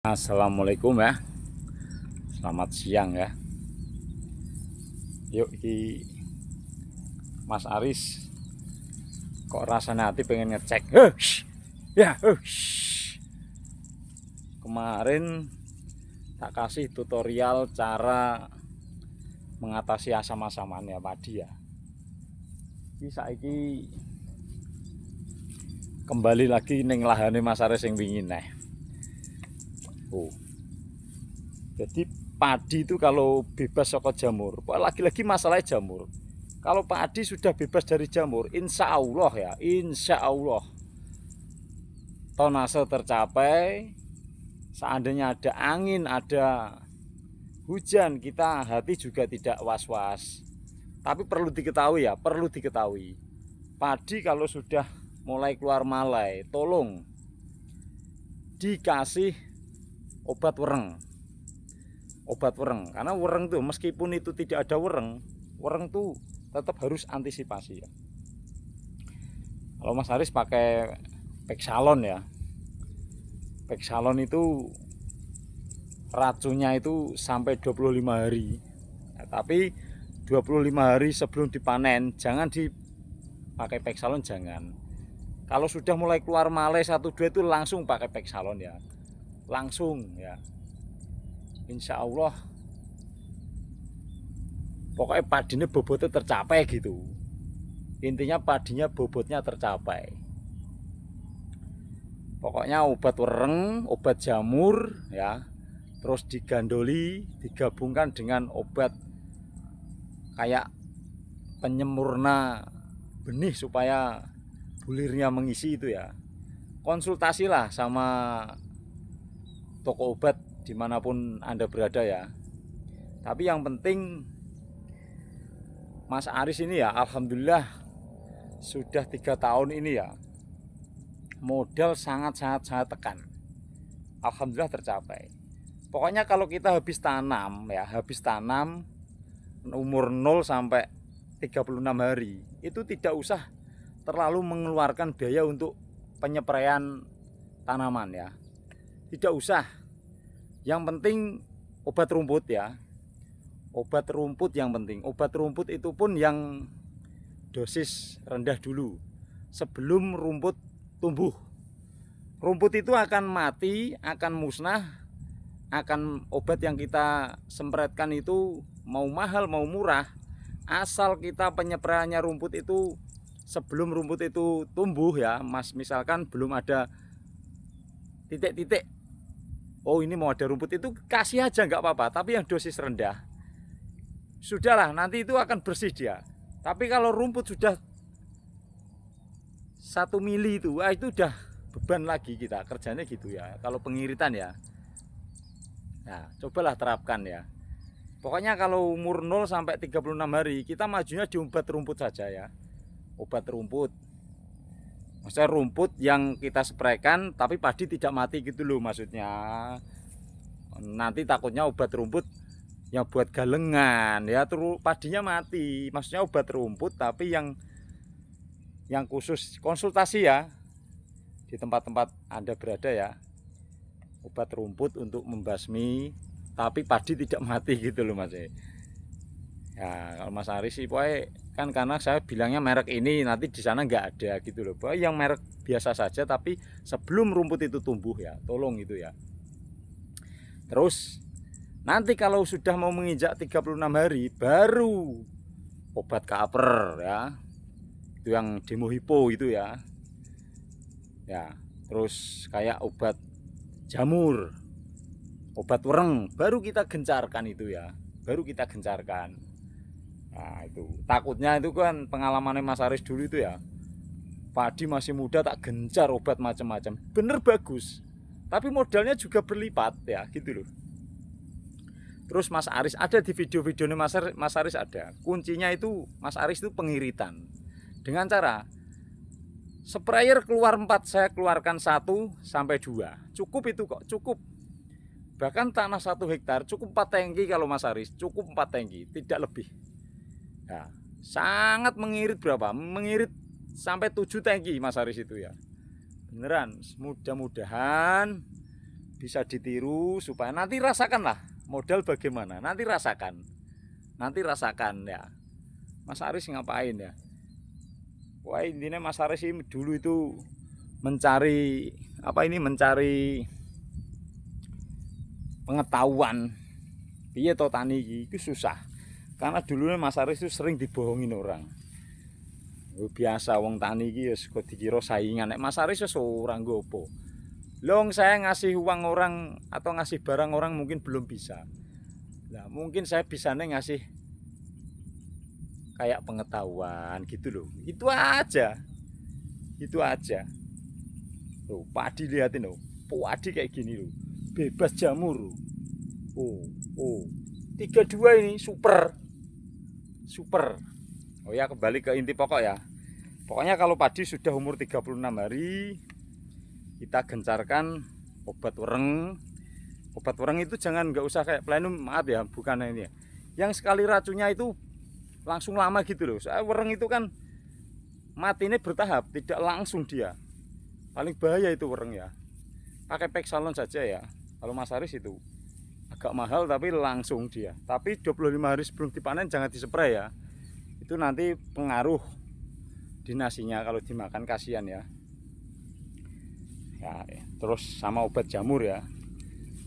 Assalamualaikum ya. Selamat siang ya. Yuk Mas Aris kok rasanya hati pengen ngecek. Ya, kemarin tak kasih tutorial cara mengatasi asam-asaman ya padi ya. Ini saiki kembali lagi ning lahane Mas Aris yang wingin nih. Jadi padi itu kalau bebas saka jamur, lagi-lagi masalahnya jamur. Kalau padi sudah bebas dari jamur, insya Allah ya, insya Allah tonase tercapai. Seandainya ada angin, ada hujan, kita hati juga tidak was-was. Tapi perlu diketahui ya, perlu diketahui. Padi kalau sudah mulai keluar malai, tolong dikasih obat wereng. Obat wereng, karena wereng tuh meskipun itu tidak ada wereng tuh tetap harus antisipasi ya. Kalau Mas Haris pakai Peksalon ya, Peksalon itu racunnya itu sampai 25 hari ya, tapi 25 hari sebelum dipanen jangan dipakai Peksalon, jangan. Kalau sudah mulai keluar malai 1-2 itu langsung pakai Peksalon ya, langsung ya. Insya Allah pokoknya padinya bobotnya tercapai gitu. Intinya padinya bobotnya tercapai. Pokoknya obat wereng, obat jamur ya, terus digandoli, digabungkan dengan obat kayak penyempurna benih supaya bulirnya mengisi itu ya. Konsultasilah sama toko obat dimanapun Anda berada ya. Tapi yang penting Mas Aris ini ya, alhamdulillah sudah 3 tahun ini ya, modal sangat tekan. Alhamdulillah tercapai. Pokoknya kalau kita habis tanam ya, habis tanam umur 0 sampai 36 hari, itu tidak usah terlalu mengeluarkan biaya untuk penyepraian tanaman ya. Tidak usah. Yang penting obat rumput ya. Obat rumput yang penting. Obat rumput itu pun yang dosis rendah dulu sebelum rumput tumbuh. Rumput itu akan mati, akan musnah, akan obat yang kita semprotkan itu mau mahal mau murah, asal kita penyepraiannya rumput itu sebelum rumput itu tumbuh ya Mas. Misalkan belum ada titik-titik, oh ini mau ada rumput, itu kasih aja nggak apa-apa, tapi yang dosis rendah. Sudahlah, nanti itu akan bersih dia. Tapi kalau rumput sudah 1 mili itu, itu udah beban lagi kita kerjanya gitu ya. Kalau pengiritan ya, nah cobalah terapkan ya. Pokoknya kalau umur 0 sampai 36 hari kita majunya di obat rumput saja ya. Obat rumput, maksudnya rumput yang kita spraykan tapi padi tidak mati gitu loh maksudnya. Nanti takutnya obat rumput yang buat galengan ya, terus padinya mati. Maksudnya obat rumput tapi yang khusus konsultasi ya di tempat-tempat Anda berada ya. Obat rumput untuk membasmi tapi padi tidak mati gitu loh Mas. Ya kalau Mas Aris sih pokoknya kan, karena saya bilangnya merek ini, nanti di sana nggak ada gitu loh. Pokoknya yang merek biasa saja tapi sebelum rumput itu tumbuh ya, tolong itu ya. Terus nanti kalau sudah mau menginjak 36 hari baru obat kaper ya. Itu yang demo hipo itu ya. Ya, terus kayak obat jamur, obat wereng baru kita gencarkan itu ya. Baru kita gencarkan. Nah, itu takutnya itu kan pengalamannya Mas Aris dulu itu ya. Padi masih muda tak gencar obat macam-macam. Bener bagus. Tapi modalnya juga berlipat ya, gitu loh. Terus Mas Aris ada di video-videonya Mas Aris ada. Kuncinya itu Mas Aris itu pengiritan. Dengan cara sprayer keluar 4, saya keluarkan 1 sampai 2. Cukup itu kok, cukup. Bahkan tanah 1 hektar cukup 4 tangki kalau Mas Aris, cukup 4 tangki, tidak lebih. Nah, sangat mengirit berapa? Mengirit sampai 7 tangki Mas Aris itu ya. Beneran, mudah-mudahan bisa ditiru supaya nanti rasakanlah modal bagaimana, nanti rasakan ya. Mas Aris ngapain ya? Wah, intinya Mas Aris ini dulu itu mencari mencari pengetahuan piye to tani iki susah. Karena dulunya Mas Aris itu sering dibohongin orang. Biasa wong tani iki wis kok dikira saingan. Nek Mas Aris wis ora nggopo. Long saya ngasih uang orang atau ngasih barang orang mungkin belum bisa. Nah, mungkin saya bisanya ngasih kayak pengetahuan gitu loh. Itu aja. Tuh, padi lihatin loh. Padi kayak gini loh. Bebas jamur. Oh. 32 ini super. Oh ya, kembali ke inti pokok ya. Pokoknya kalau padi sudah umur 36 hari, kita gencarkan obat wereng. Obat wereng itu nggak usah kayak plenum, maaf ya, bukan ini ya. Yang sekali racunnya itu langsung lama gitu loh. Soalnya wereng itu kan matinya bertahap, tidak langsung dia. Paling bahaya itu wereng ya. Pakai Pexalon saja ya. Kalau Mas Aris itu agak mahal tapi langsung dia. Tapi 25 hari sebelum dipanen jangan dispray ya. Itu nanti pengaruh di nasinya kalau dimakan, kasihan ya. Ya, terus sama obat jamur ya.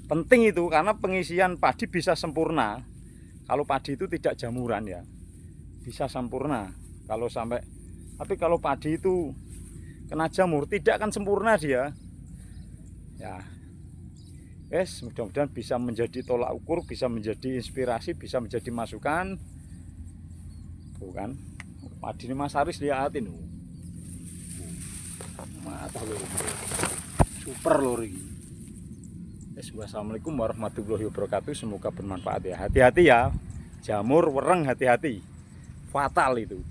Penting itu karena pengisian padi bisa sempurna kalau padi itu tidak jamuran ya. Bisa sempurna kalau sampai, tapi kalau padi itu kena jamur tidak akan sempurna dia. Ya. Mudah-mudahan bisa menjadi tolak ukur, bisa menjadi inspirasi, bisa menjadi masukan. Tuh kan. Padi ini Mas Aris lihatin. Mata lho. Super lho iki. Wassalamualaikum warahmatullahi wabarakatuh. Semoga bermanfaat ya. Hati-hati ya. Jamur wereng hati-hati. Fatal itu.